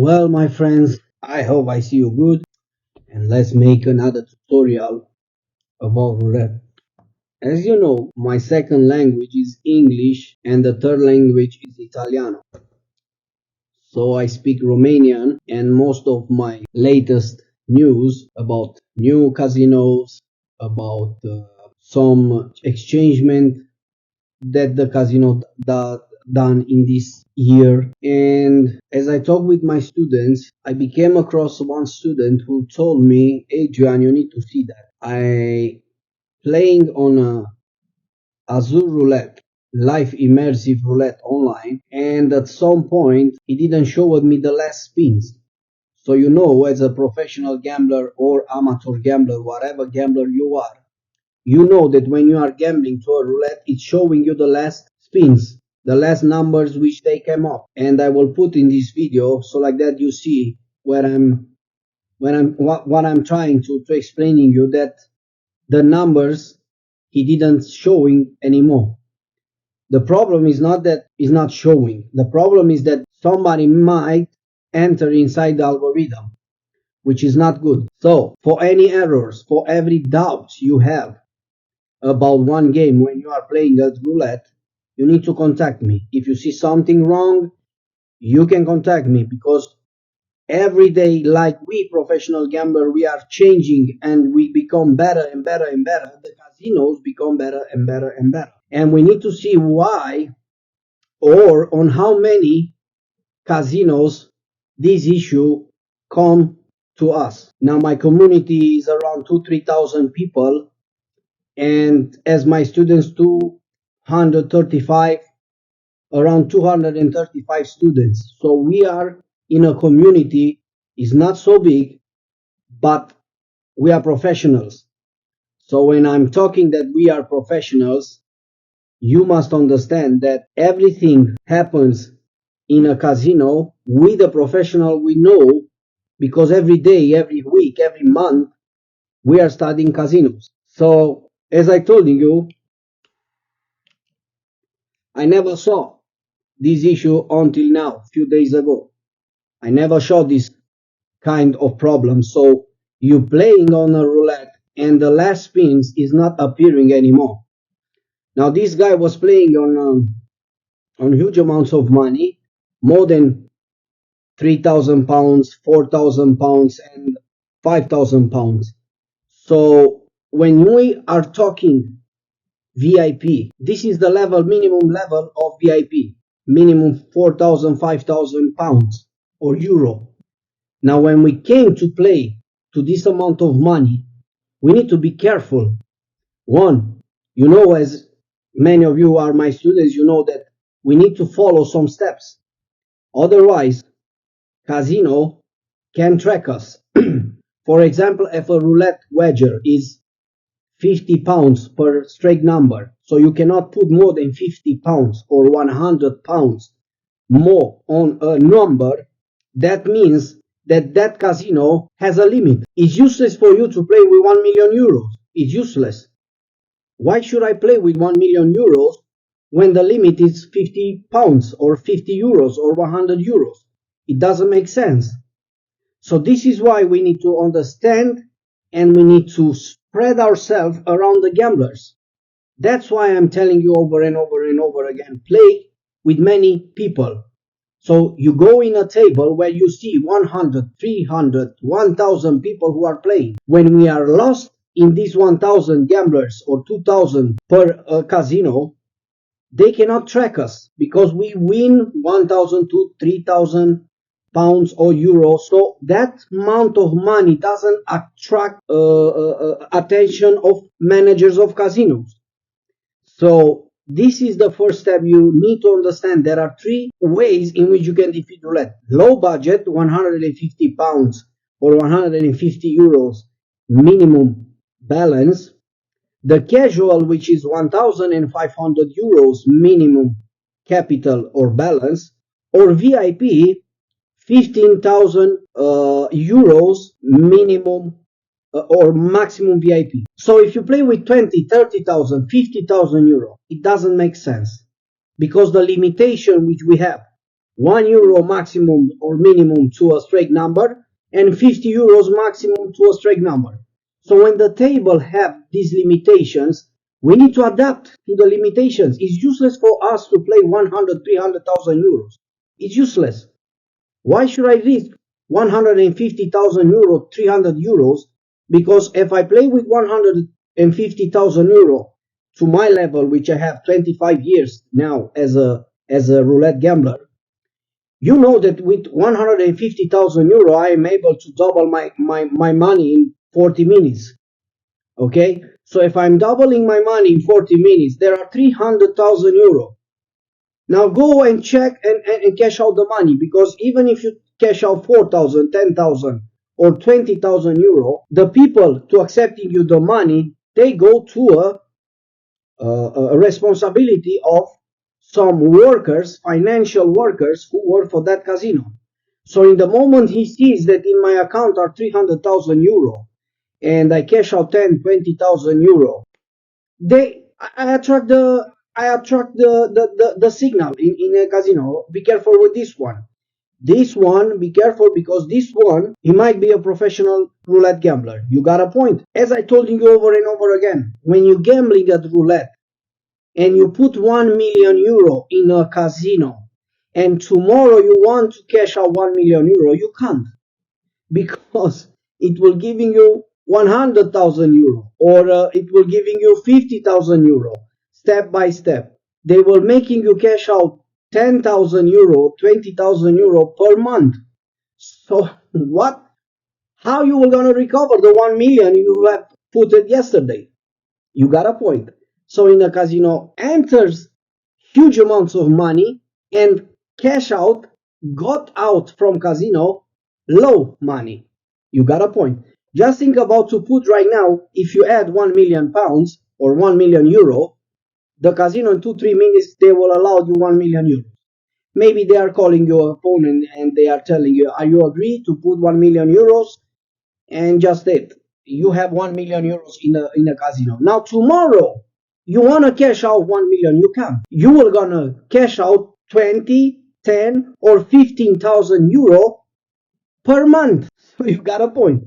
Well, my friends, I hope I see you good, and let's make another tutorial about roulette. As you know, my second language is English and the third language is Italiano. So I speak Romanian, and most of my latest news about new casinos, about some exchangement that the casino done in this year. And as I talk with my students, I became across one student who told me, Adrian, you need to see that. I playing on a Azure Roulette, live immersive roulette online, and at some point he didn't show me the last spins. So you know, as a professional gambler or amateur gambler, whatever gambler you are, you know that when you are gambling to a roulette, it's showing you the last spins, the last numbers which they came up. And I will put in this video so like that you see where what I'm trying to explaining you, that the numbers he didn't showing anymore. The problem is not that it's not showing. The problem is that somebody might enter inside the algorithm, which is not good. So for any errors, for every doubt you have about one game when you are playing at roulette, you need to contact me. If you see something wrong, you can contact me, because every day, like we professional gambler, we are changing and we become better and better and better. The casinos become better and better and better. And we need to see why or on how many casinos this issue come to us. Now my community is around 2,000-3,000 people, and as my students 235, around 235 students. So we are in a community, is not so big, but we are professionals. So when I'm talking that we are professionals, you must understand that everything happens in a casino with a professional we know, because every day, every week, every month we are studying casinos. So as I told you, I never saw this issue until now, few days ago. I never saw this kind of problem. So you playing on a roulette and the last spins is not appearing anymore. Now this guy was playing on huge amounts of money, more than 3,000 pounds, 4,000 pounds, and 5,000 pounds. So when we are talking VIP, this is the level, minimum level of VIP, minimum 4,000, 5,000 pounds or euro. Now when we came to play to this amount of money, we need to be careful. One, you know, as many of you are my students, you know that we need to follow some steps. Otherwise, casino can track us. For example, if a roulette wager is 50 pounds per straight number, so you cannot put more than 50 pounds or 100 pounds more on a number, that means that that casino has a limit. It's useless for you to play with 1 million euros. It's useless. Why should I play with 1 million euros when the limit is 50 pounds or 50 euros or 100 euros? It doesn't make sense. So this is why we need to understand, and we need to spread ourselves around the gamblers. That's why I'm telling you over and over and over again, play with many people. So you go in a table where you see 100, 300, 1,000 people who are playing. When we are lost in these 1,000 gamblers or 2,000 per casino, they cannot track us, because we win 1,000 to 3,000 pounds or euros. So that amount of money doesn't attract attention of managers of casinos. So this is the first step. You need to understand there are three ways in which you can defeat roulette. Low budget, 150 pounds or 150 euros minimum balance. The casual, which is 1,500 euros minimum capital or balance. Or VIP, 15,000 euros minimum or maximum VIP. So if you play with 20, 30,000, 50,000 euros, it doesn't make sense, because the limitation which we have €1 maximum or minimum to a straight number, and €50 maximum to a straight number. So when the table have these limitations, we need to adapt to the limitations. It's useless for us to play 100, 300,000 euros. It's useless. Why should I risk 150,000 euros, 300 euros? Because if I play with 150,000 euro to my level, which I have 25 years now as a roulette gambler, you know that with 150,000 euro, I am able to double my money in 40 minutes. Okay? So if I'm doubling my money in 40 minutes, there are 300,000 euro. Now go and check and cash out the money, because even if you cash out 4,000, 10,000 or 20,000 euro, the people to accepting you the money, they go to a responsibility of some workers, financial workers who work for that casino. So in the moment he sees that in my account are 300,000 euro and I cash out 10, 20,000 euro, I attract the signal in a casino. Be careful with this one. This one, be careful, because this one, he might be a professional roulette gambler. You got a point. As I told you over and over again, when you're gambling at roulette and you put 1 million euro in a casino and tomorrow you want to cash out 1 million euro, you can't, because it will giving you 100,000 euro, or it will giving you 50,000 euro step by step. They will making you cash out 10,000 euro, 20,000 euro per month. So what? How you will gonna recover the 1 million you have put it yesterday? You got a point. So in a casino, enters huge amounts of money and cash out, got out from casino low money. You got a point. Just think about to put right now, if you add 1 million pounds or 1 million euro, the casino in 2-3 minutes, they will allow you 1 million euro. Maybe they are calling your opponent and they are telling you, are you agree to put 1 million euros? And just it. You have 1 million euros in a casino. Now tomorrow, you want to cash out 1 million, you can. You are gonna cash out 20, 10 or 15,000 euro per month. So you got a point.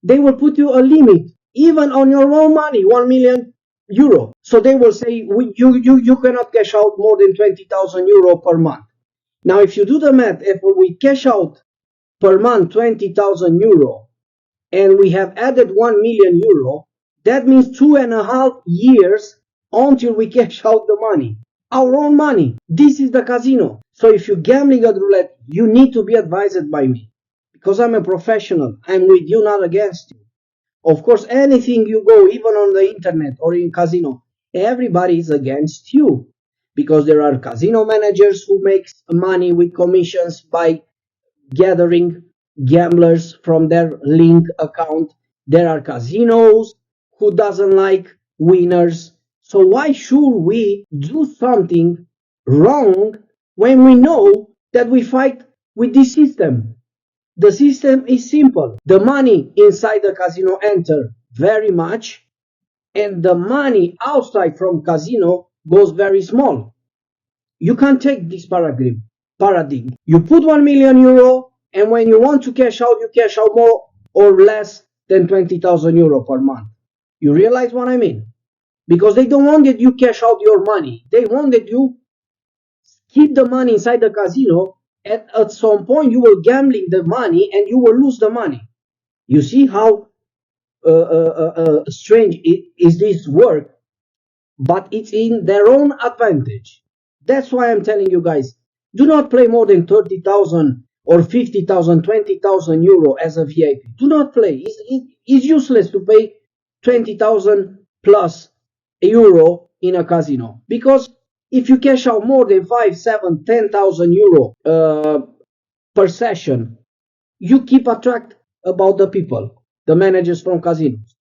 They will put you a limit, even on your own money, 1 million euro. So they will say, you cannot cash out more than 20,000 euro per month. Now, if you do the math, if we cash out per month 20,000 euro and we have added 1 million euro, that means 2.5 years until we cash out the money. Our own money. This is the casino. So if you're gambling at roulette, you need to be advised by me, because I'm a professional. I'm with you, not against you. Of course, anything you go, even on the internet or in casino, everybody is against you, because there are casino managers who make money with commissions by gathering gamblers from their link account. There are casinos who doesn't like winners. So why should we do something wrong when we know that we fight with this system? The system is simple. The money inside the casino enter very much, and the money outside from casino goes very small. You can't take this paradigm. You put 1 million euro, and when you want to cash out, you cash out more or less than 20,000 euro per month. You realize what I mean? Because they don't want that you cash out your money. They want that you keep the money inside the casino, and at some point you will gambling the money and you will lose the money. You see how strange is this work, but it's in their own advantage. That's why I'm telling you guys, do not play more than 30,000 or 50,000, 20,000 euro as a VIP. Do not play. It's useless to pay 20,000 plus euro in a casino, because if you cash out more than 5, 7, 10,000 euro per session, you keep attract about the people, the managers from casinos.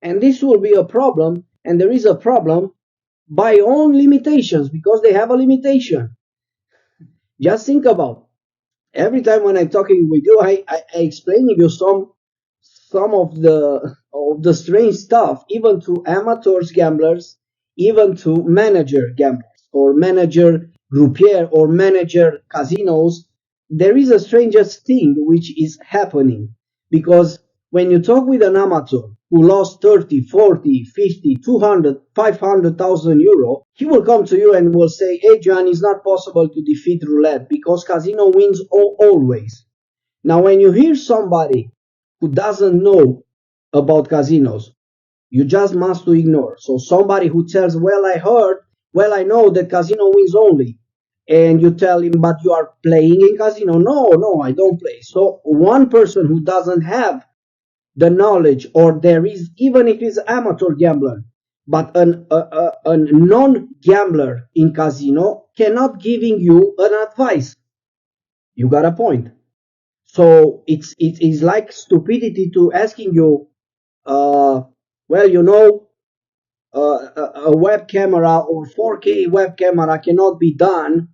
And this will be a problem, and there is a problem by own limitations, because they have a limitation. Just think about, every time when I'm talking with you, I explaining you some of the strange stuff, even to amateurs gamblers, even to manager gamblers or manager groupier or manager casinos, there is a strangest thing which is happening. Because when you talk with an amateur who lost 30, 40, 50, 200, 500,000 euro, he will come to you and will say, Adrian, it's not possible to defeat roulette because casino wins always. Now, when you hear somebody who doesn't know about casinos, you just must to ignore. So somebody who tells, well, I heard, well, I know that casino wins only. And you tell him, but you are playing in casino. No, I don't play. So one person who doesn't have the knowledge, or there is, even if he's amateur gambler, but a non-gambler in casino cannot giving you an advice. You got a point. So it is like stupidity to asking you, well, a web camera or 4K web camera cannot be done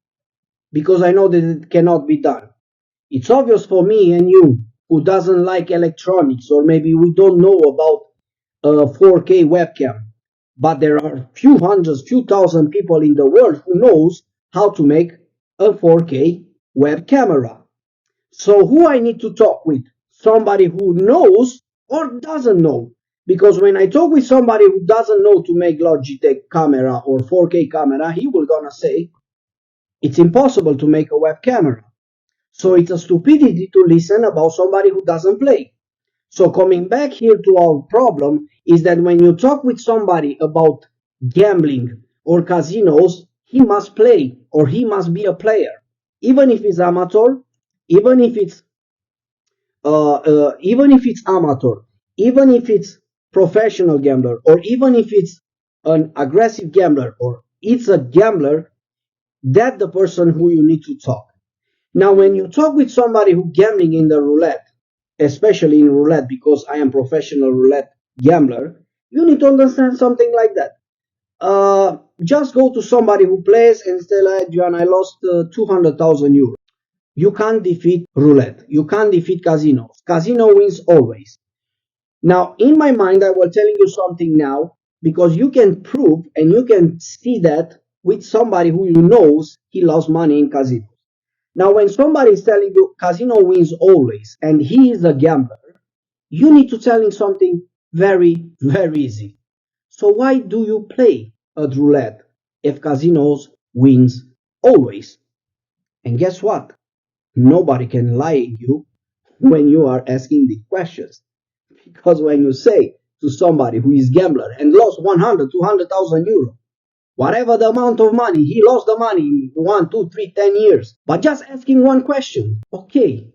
because I know that it cannot be done. It's obvious for me and you who doesn't like electronics, or maybe we don't know about a 4K webcam, but there are few hundreds, few thousand people in the world who knows how to make a 4K web camera. So who I need to talk with? Somebody who knows or doesn't know. Because when I talk with somebody who doesn't know to make Logitech camera or 4K camera, he will gonna say, it's impossible to make a web camera. So it's a stupidity to listen about somebody who doesn't play. So coming back here to our problem is that when you talk with somebody about gambling or casinos, he must play or he must be a player. Even if he's amateur, even if it's amateur, even if it's professional gambler, or even if it's an aggressive gambler, or it's a gambler, that's the person who you need to talk. Now, when you talk with somebody who gambling in the roulette, especially in roulette, because I am professional roulette gambler, you need to understand something like that. Just go to somebody who plays and say, like, John, I lost 200,000 euros. You can't defeat roulette. You can't defeat casinos. Casino wins always. Now, in my mind, I will telling you something now, because you can prove and you can see that with somebody who you knows he lost money in casino. Now, when somebody is telling you casino wins always and he is a gambler, you need to tell him something very, very easy. So why do you play at roulette if casinos wins always? And guess what? Nobody can lie in you when you are asking these questions. Because when you say to somebody who is gambler and lost 100, 200,000 euros, whatever the amount of money, he lost the money in 1, 2, 3, 10 years. But just asking one question, okay,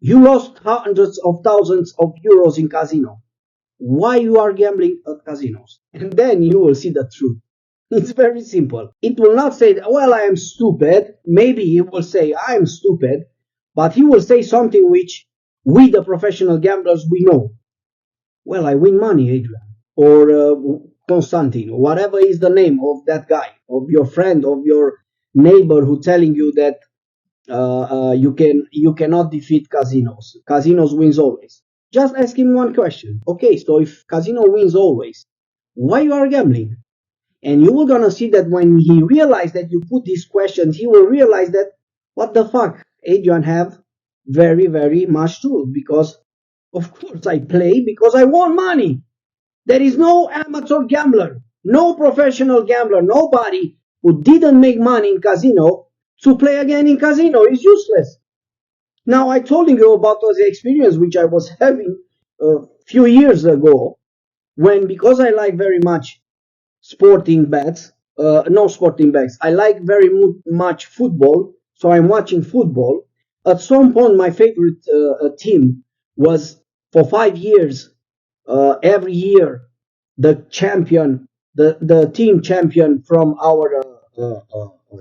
you lost hundreds of thousands of euros in casino. Why you are gambling at casinos? And then you will see the truth. It's very simple. It will not say, well, I am stupid. Maybe he will say, I am stupid. But he will say something which we, the professional gamblers, we know. Well, I win money, Adrian. Or Constantine, or whatever is the name of that guy, of your friend, of your neighbor who telling you that you cannot defeat casinos. Casinos wins always. Just ask him one question. Okay, so if casino wins always, why you are gambling? And you will gonna see that when he realize that you put these questions, he will realize that what the fuck, Adrian have very, very much truth, because of course I play because I want money. There is no amateur gambler, no professional gambler, nobody who didn't make money in casino to play again in casino is useless. Now I told you about the experience which I was having a few years ago, when, because I like very much sporting bets, no sporting bets, I like very much football, so I'm watching football. At some point my favorite team was for 5 years, every year the champion, the team champion from our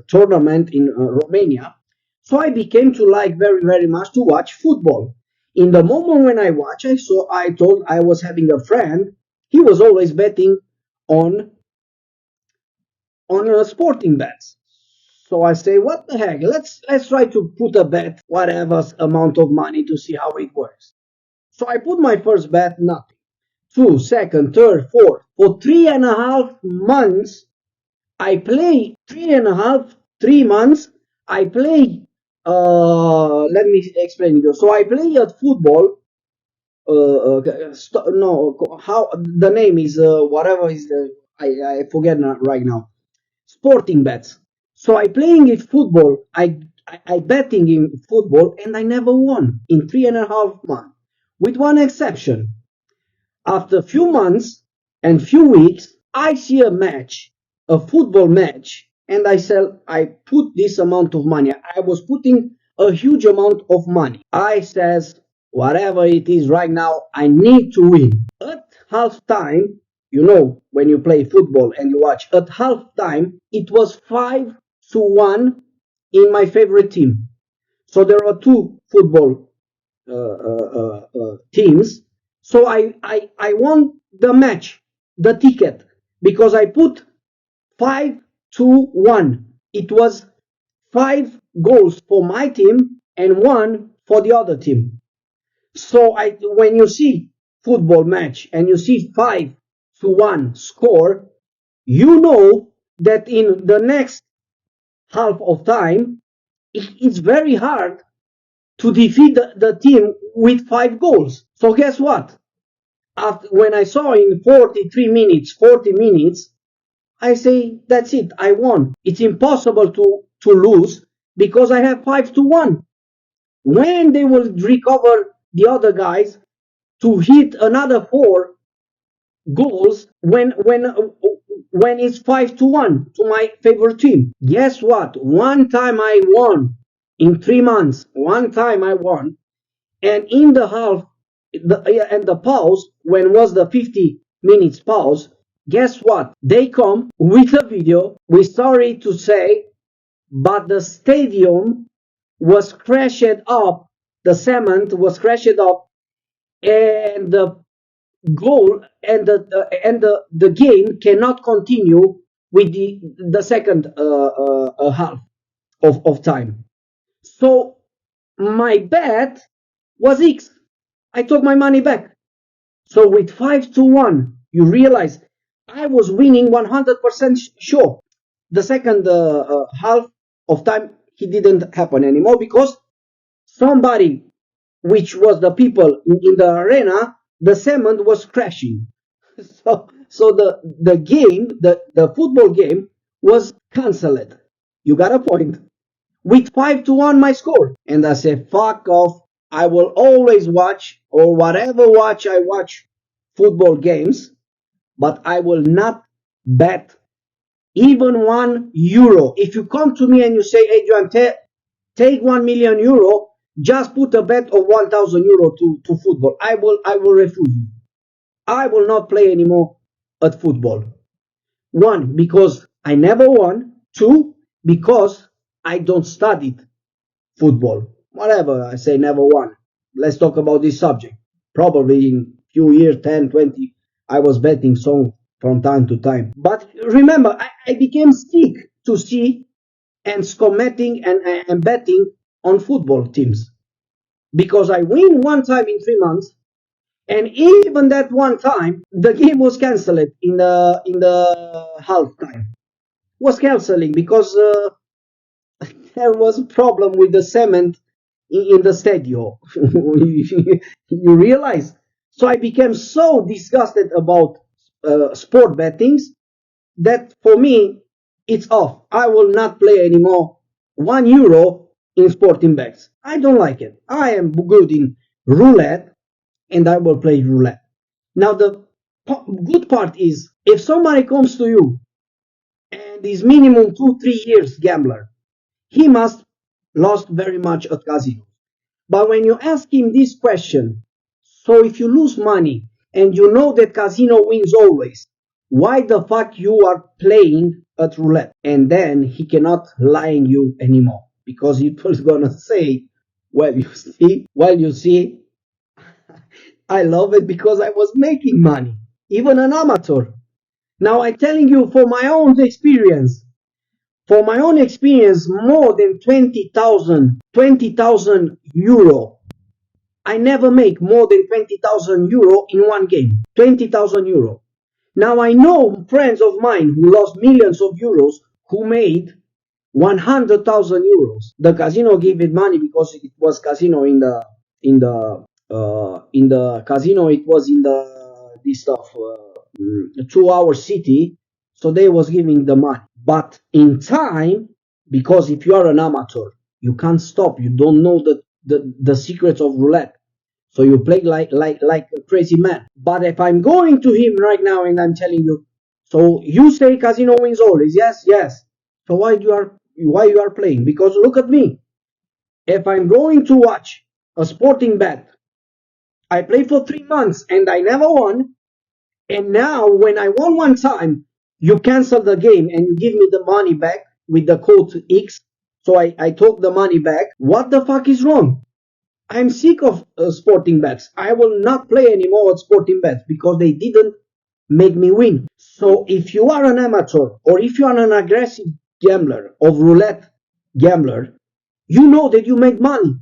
tournament in Romania. So I became to like very, very much to watch football. In the moment when I watch, I was having a friend. He was always betting on sporting bets. So I say, what the heck? Let's try to put a bet, whatever amount of money, to see how it works. So I put my first bet, nothing. Two, second, third, fourth. For 3.5 months, I play 3.5 3 months I play. Let me explain you. So I play at football. No, how the name is whatever is the I forget right now. Sporting bets. So I playing in football. I betting in football and I never won in 3.5 months, with one exception. After a few months and few weeks, I see a match, a football match, and I put this amount of money. I was putting a huge amount of money. I says, whatever it is right now, I need to win. At half time, when you play football and you watch, at half time, it was 5-1 in my favorite team. So there are two football teams. So I won the match, the ticket, because I put 5-1. It was 5 goals for my team and one for the other team. So when you see football match and you see 5-1 score, you know that in the next half of time, it's very hard to defeat the team with 5 goals. So guess what? When I saw in 43 minutes, 40 minutes, I say, that's it, I won. It's impossible to lose because I have 5-1. When they will recover the other guys to hit another 4 goals when it's 5-1 to my favorite team. Guess what? One time I won in 3 months. One time I won, and in the half and the pause, when was the 50 minutes pause, guess what? They come with a video. We're sorry to say, but the stadium was crashed up. The cement was crashed up, and the goal and the game cannot continue with the second half of time. So my bet was X. I took my money back. So with 5-1, you realize I was winning 100% sure. The second half of time, it didn't happen anymore because somebody, which was the people in the arena, the cement was crashing. So the game, the football game was cancelled. You got a point. With 5-1 my score. And I said, fuck off. I will always watch, or whatever watch I watch football games, but I will not bet even €1. If you come to me and you say, Adrian, take €1 million, just put a bet of €1,000 to football. I will refuse you. I will not play anymore at football. One, because I never won. Two, because I don't study football. Whatever, I say never won. Let's talk about this subject. Probably in few years, 10, 20, I was betting some from time to time. But remember, I became sick to see and scommetting and betting on football teams. Because I win one time in 3 months, and even that one time, the game was cancelled in the half time. Was cancelling because there was a problem with the cement in the stadium. You realize? So I became so disgusted about sport bettings that for me it's off. I will not play anymore €1 in sporting bets. I don't like it. I am good in roulette and I will play roulette. Now the good part is if somebody comes to you and is minimum 2-3 years gambler, he must lost very much at casinos. But when you ask him this question, so if you lose money and you know that casino wins always, why the fuck you are playing at roulette? And then he cannot lying you anymore because he was gonna say, well, you see, I love it because I was making money, even an amateur. Now I'm telling you for my own experience. For my own experience, more than 20,000 euro. I never make more than 20,000 euro in one game. 20,000 euro. Now I know friends of mine who lost millions of euros who made 100,000 euros. The casino gave it money because it was casino in the casino. It was in the this stuff 2 hour city, so they was giving the money. But in time, because if you are an amateur, you can't stop. You don't know the secrets of roulette. So you play like a crazy man. But if I'm going to him right now and I'm telling you, so you say casino wins always, yes, yes. So why you are playing? Because look at me. If I'm going to watch a sporting bet, I played for 3 months and I never won. And now when I won one time, you cancel the game and you give me the money back with the code X. So I took the money back. What the fuck is wrong? I'm sick of sporting bets. I will not play anymore at sporting bets because they didn't make me win. So if you are an amateur or if you are an aggressive gambler of roulette gambler, you know that you make money.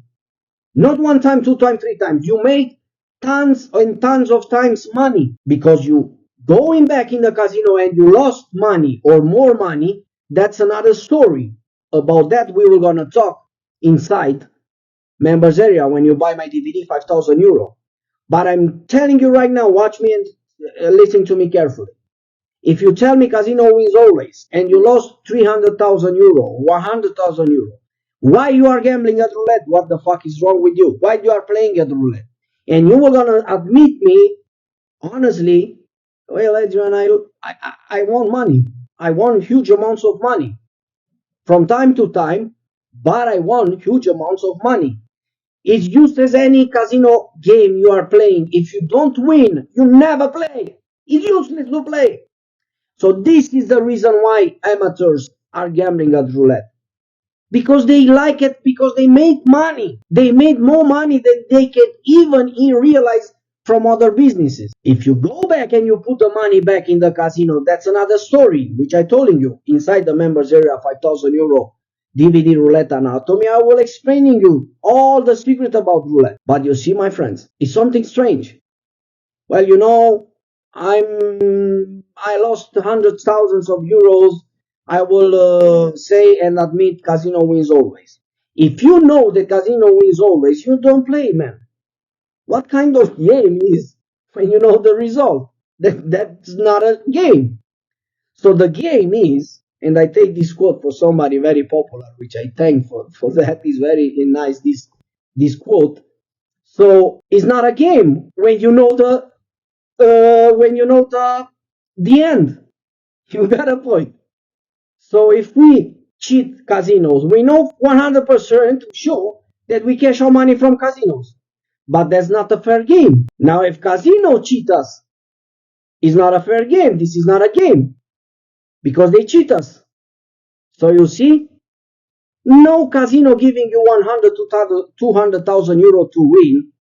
Not one time, two times, three times. You make tons and tons of times money because you going back in the casino and you lost money or more money. That's another story. About that we were gonna talk inside members area when you buy my DVD 5,000 euro. But I'm telling you right now, watch me and listen to me carefully. If you tell me casino wins always and you lost 300,000 euro, 100,000 euro, why you are gambling at roulette? What the fuck is wrong with you? Why you are playing at roulette? And you were gonna admit me, honestly, well, Adrian, I want money. I want huge amounts of money from time to time, but I want huge amounts of money. It's used as any casino game you are playing. If you don't win, you never play. It's useless to play. So this is the reason why amateurs are gambling at roulette. Because they like it, because they make money. They made more money than they can even realize from other businesses. If you go back and you put the money back in the casino, that's another story, which I told you inside the members area, 5,000 euro DVD roulette anatomy. I will explaining you all the secret about roulette. But you see, my friends, it's something strange. Well, I lost hundreds thousands of euros. I will say and admit casino wins always. If you know that casino wins always, you don't play, man. What kind of game is when you know the result? That's not a game. So the game is, and I take this quote for somebody very popular, which I thank for that. Is very nice, this quote. So it's not a game when you know the end. You got a point. So if we cheat casinos, we know 100% sure that we cash our money from casinos. But that's not a fair game. Now if casino cheat us, it's not a fair game. This is not a game. Because they cheat us. So you see, no casino giving you 100 to 200,000 euro to win,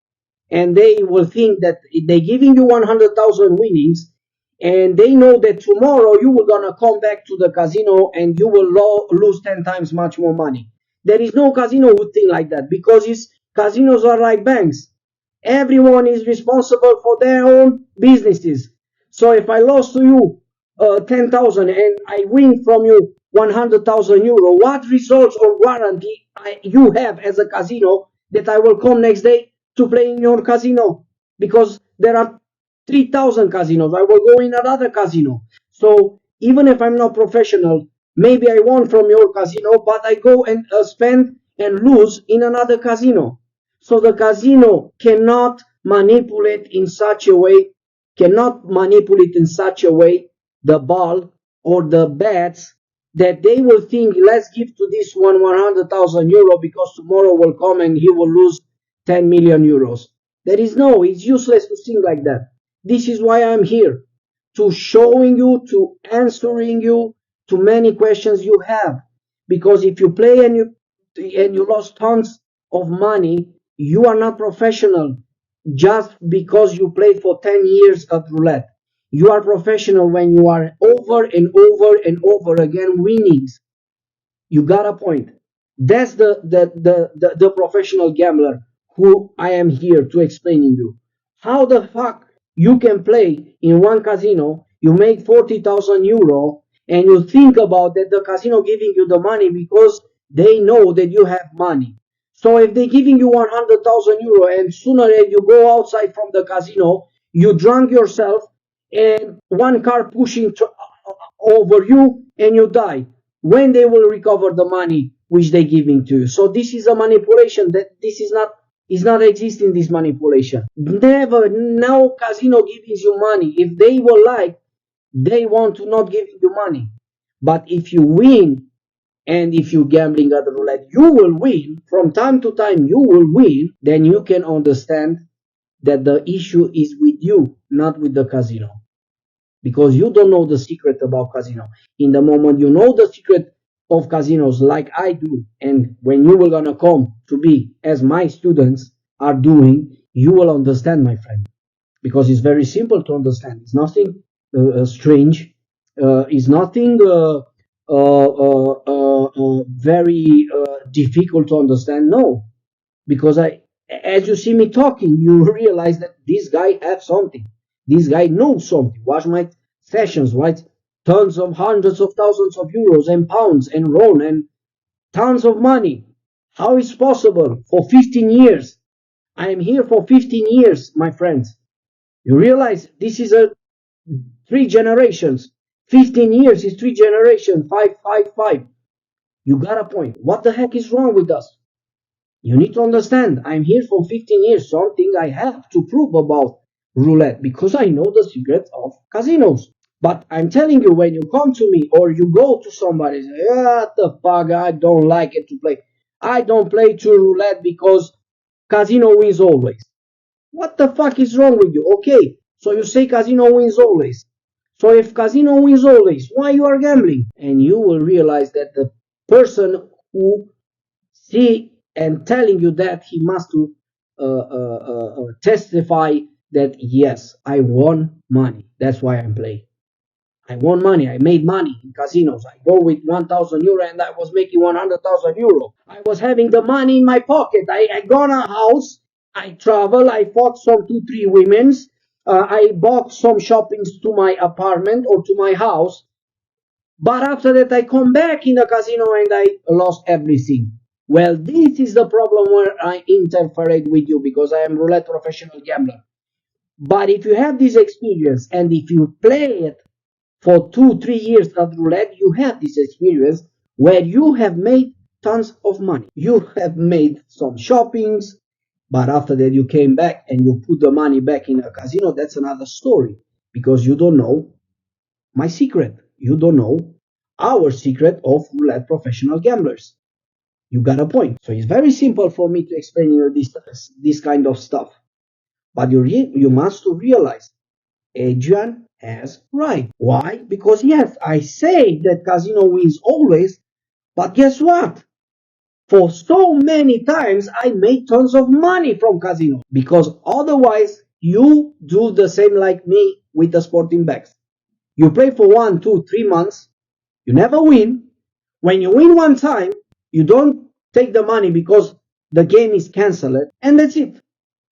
and they will think that they're giving you 100,000 winnings, and they know that tomorrow you will gonna come back to the casino and you will lose 10 times much more money. There is no casino who think like that, because casinos are like banks. Everyone is responsible for their own businesses. So if I lost to you 10,000 and I win from you 100,000 euro, what results or guarantee you have as a casino that I will come next day to play in your casino? Because there are 3,000 casinos. I will go in another casino. So even if I'm not professional, maybe I won from your casino, but I go and spend and lose in another casino. So the casino cannot manipulate in such a way the ball or the bets that they will think, let's give to this one 100,000 euro because tomorrow will come and he will lose 10 million euros. It's useless to think like that. This is why I'm here, to showing you, to answering you to many questions you have. Because if you play and you lost tons of money, you are not professional just because you played for 10 years at roulette. You are professional when you are over and over and over again winnings. You got a point. That's the professional gambler who I am here to explaining you. How the fuck you can play in one casino, you make 40,000 euro, and you think about that the casino giving you the money because they know that you have money. So if they're giving you 100,000 euro and sooner as you go outside from the casino, you drunk yourself and one car pushing over you and you die, when they will recover the money which they giving to you? So this is a manipulation. That this is not existing, this manipulation. Never, no casino gives you money. If they will like, they want to not give you money. But if you win, and if you gambling at the roulette, you will win. From time to time, you will win. Then you can understand that the issue is with you, not with the casino. Because you don't know the secret about casino. In the moment you know the secret of casinos like I do, and when you will gonna come to be as my students are doing, you will understand, my friend. Because it's very simple to understand. It's nothing strange. It's nothing very difficult to understand. No, because as you see me talking, you realize that this guy has something. This guy knows something. Watch my sessions, right? Tons of hundreds of thousands of euros and pounds and RON and tons of money. How is possible for 15 years? I am here for 15 years, my friends. You realize this is a 3 generations. 15 years is 3 generations. 555. You got a point. What the heck is wrong with us? You need to understand, I'm here for 15 years, something I have to prove about roulette because I know the secret of casinos. But I'm telling you, when you come to me or you go to somebody, say, what the fuck, I don't like it to play. I don't play to roulette because casino wins always. What the fuck is wrong with you? Okay, so you say casino wins always. So if casino wins always, why you are gambling? And you will realize that the person who see and telling you that he must to testify that yes, I won money. That's why I'm playing. I won money. I made money in casinos. I go with 1,000 euro and I was making 100,000 euro. I was having the money in my pocket. I got a house. I travel. I fought some 2, 3 women's. I bought some shoppings to my apartment or to my house. But after that, I come back in the casino and I lost everything. Well, this is the problem where I interfere with you because I am roulette professional gambler. But if you have this experience and if you play it for 2, 3 years at roulette, you have this experience where you have made tons of money. You have made some shoppings, but after that you came back and you put the money back in a casino. That's another story because you don't know my secret. You don't know our secret of roulette professional gamblers. You got a point. So it's very simple for me to explain you this kind of stuff. But you must realize Adrian has right. Why? Because yes, I say that casino wins always, but guess what? For so many times I made tons of money from casino because otherwise you do the same like me with the sporting bets. You play for 1, 2, 3 months, you never win. When you win one time, you don't take the money because the game is cancelled, and that's it.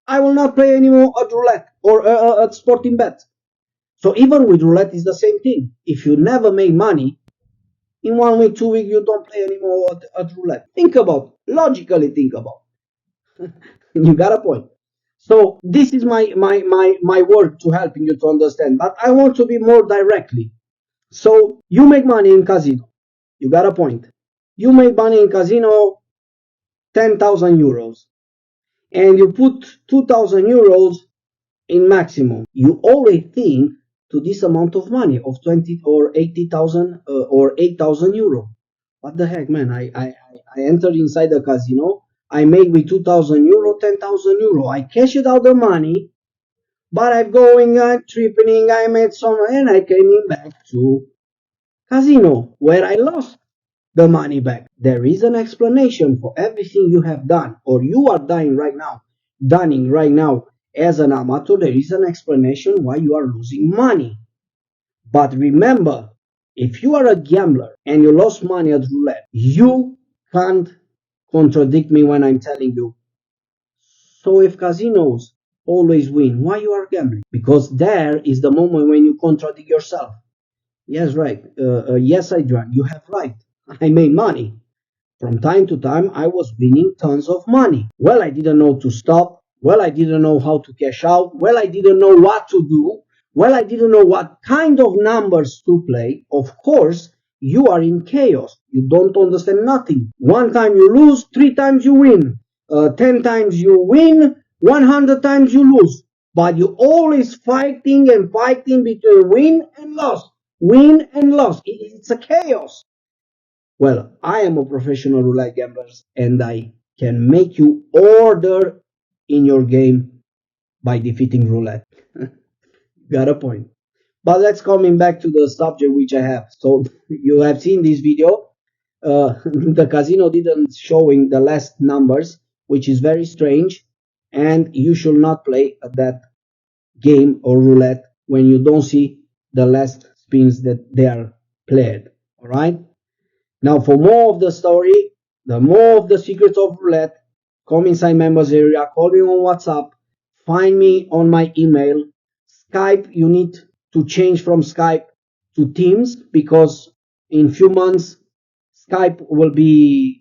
I will not play anymore at roulette or at sporting bet. So even with roulette, it's the same thing. If you never make money, in 1 week, 2 weeks, you don't play anymore at roulette. Logically think about. You got a point. So this is my work to helping you to understand. But I want to be more directly. So you make money in casino. You got a point. You make money in casino 10,000 euros. And you put 2,000 euros in maximum. You always think to this amount of money of 20 or 80,000 or 8,000 euro. What the heck, man? I entered inside the casino. I made with 2,000 euro, 10,000 euro. I cashed out the money, but I'm going, tripping. I made some, and I came back to casino where I lost the money back. There is an explanation for everything you have done or you are doing right now as an amateur. There is an explanation why you are losing money. But remember, if you are a gambler and you lost money at roulette, you can't contradict me when I'm telling you. So if casinos always win, why you are gambling? Because there is the moment when you contradict yourself. Yes, right. Yes, Adrian, you have right. I made money. From time to time, I was winning tons of money. Well, I didn't know to stop. Well, I didn't know how to cash out. Well, I didn't know what to do. Well, I didn't know what kind of numbers to play. Of course, you are in chaos. You don't understand nothing. One time you lose, three times you win. 10 times you win, 100 times you lose. But you always fighting and fighting between win and loss. Win and loss. It's a chaos. Well, I am a professional roulette gambler and I can make you order in your game by defeating roulette. Got a point. But let's coming back to the subject which I have. So you have seen this video. The casino didn't showing the last numbers, which is very strange. And you should not play that game or roulette when you don't see the last spins that they are played. All right. Now, for more of the story, the more of the secrets of roulette, come inside members area, call me on WhatsApp, find me on my email. Skype, you need to change from Skype to Teams because in few months Skype will be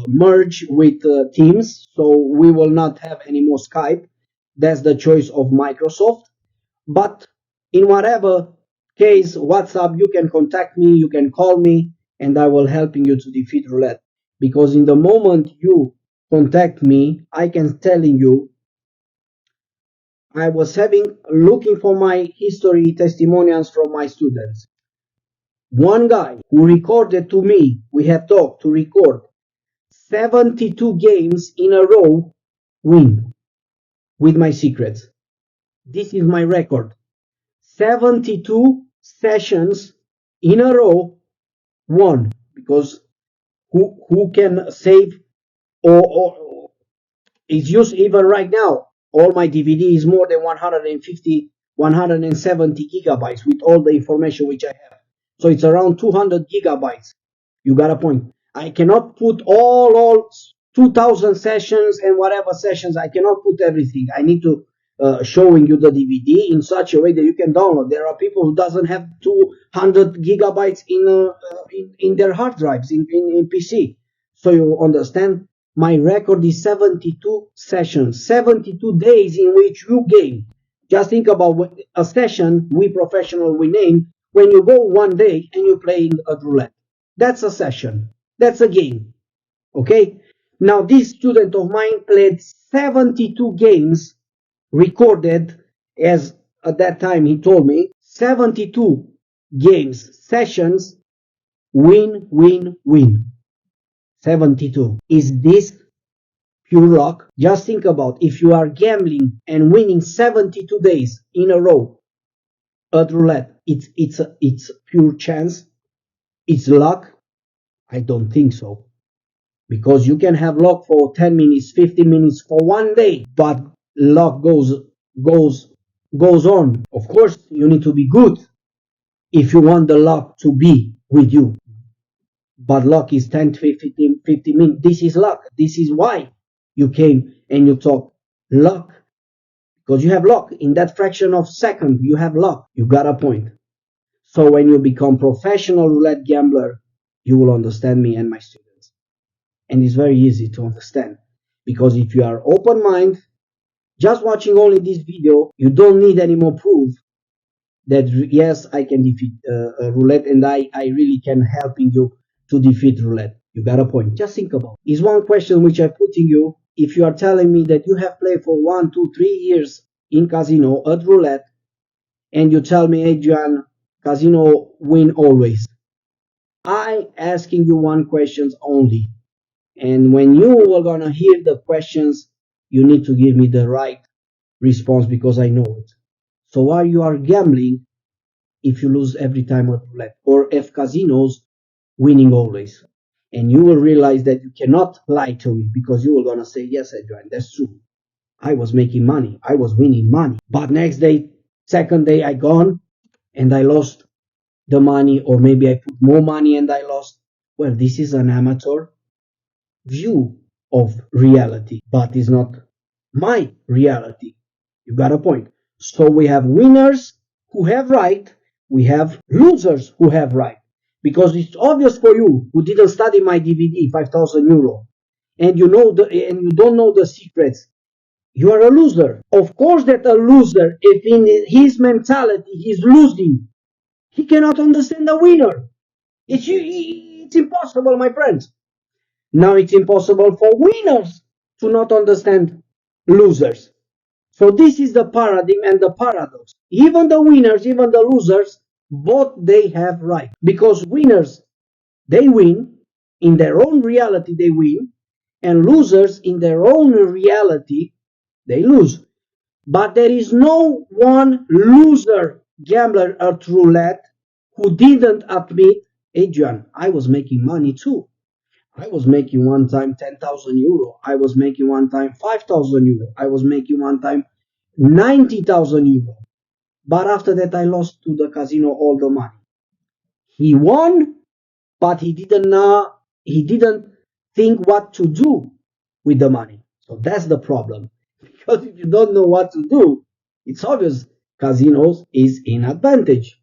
merged with Teams, so we will not have any more Skype. That's the choice of Microsoft. But in whatever case, WhatsApp, you can contact me, you can call me, and I will helping you to defeat roulette. Because in the moment you contact me, I can telling you, I was looking for my history testimonials from my students. One guy who recorded to me, we have talked to record 72 games in a row win with my secrets. This is my record. 72 sessions in a row won because who can save or it's used even right now. All my DVD is more than 150, 170 gigabytes with all the information which I have. So it's around 200 gigabytes. You got a point. I cannot put all 2000 sessions and whatever sessions. I cannot put everything. I need to showing you the DVD in such a way that you can download. There are people who doesn't have 200 gigabytes in their hard drives in PC. So you understand. My record is 72 sessions, 72 days in which you game. Just think about a session, we professional, we name, when you go one day and you're playing a roulette. That's a session. That's a game. Okay? Now, this student of mine played 72 games recorded as at that time he told me 72 games, sessions, win, win, win. 72. Is this pure luck? Just think about if you are gambling and winning 72 days in a row at roulette. It's pure chance. It's luck. I don't think so. Because you can have luck for 10 minutes, 15 minutes for one day, but luck goes on. Of course, you need to be good if you want the luck to be with you. But luck is 10 to 15 minutes. This is luck. This is why you came and you talk luck. Because you have luck. In that fraction of second, you have luck. You got a point. So when you become professional roulette gambler, you will understand me and my students. And it's very easy to understand. Because if you are open mind, just watching only this video, you don't need any more proof that yes, I can defeat roulette and I really can helping you to defeat roulette. You got a point. Just think about it. Is one question which I'm putting you. If you are telling me that you have played for 1, 2, 3 years in casino at roulette, and you tell me, Adrian, casino win always. I asking you one question only. And when you are gonna hear the questions, you need to give me the right response because I know it. So why you are gambling if you lose every time at roulette, or if casinos winning always? And you will realize that you cannot lie to me because you will gonna say, yes, Adrian, that's true. I was making money. I was winning money. But next day, second day, I gone and I lost the money, or maybe I put more money and I lost. Well, this is an amateur view of reality, but it's not my reality. You got a point. So we have winners who have right, We have losers who have right. Because it's obvious for you who didn't study my DVD, 5,000 euro, and you don't know the secrets. You are a loser. Of course that a loser, if in his mentality he's losing, he cannot understand a winner. It's impossible, my friends. Now it's impossible for winners to not understand losers. So this is the paradigm and the paradox. Even the winners, even the losers, both they have right. Because winners, they win, in their own reality they win, and losers in their own reality they lose. But there is no one loser gambler at roulette who didn't admit, hey John, I was making money too. I was making one time 10,000 euro. I was making one time 5,000 euro. I was making one time 90,000 euro. But after that, I lost to the casino all the money. He won, but he didn't think what to do with the money. So that's the problem. Because if you don't know what to do, it's obvious casinos is in advantage.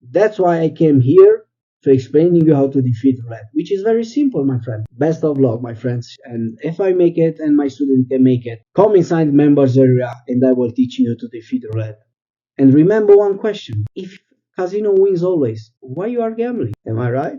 That's why I came here to explaining you how to defeat red, which is very simple, my friend. Best of luck, my friends. And if I make it and my student can make it, come inside members area and I will teach you to defeat red. And remember one question. If casino wins always, why you are gambling? Am I right?